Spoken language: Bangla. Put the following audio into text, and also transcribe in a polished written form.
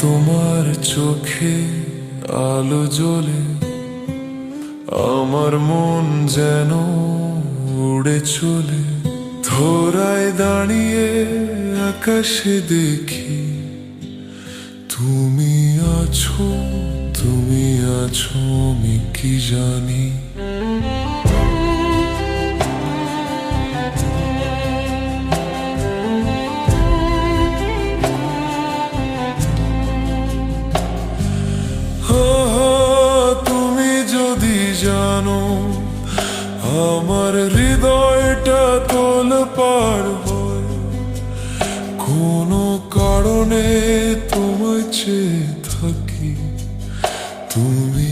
তোমার চোখে আলো জ্বলে আমার মন যেন উড়ে চলে। ধরায় দাঁড়িয়ে আকাশে দেখি তুমি আছো, তুমি আছো, আমি কি জানি। তুমি যদি জানো আমার হৃদয়টা তোলপাড় হয় কোনো কারণে তোমায় চেয়ে থাকি। তুমি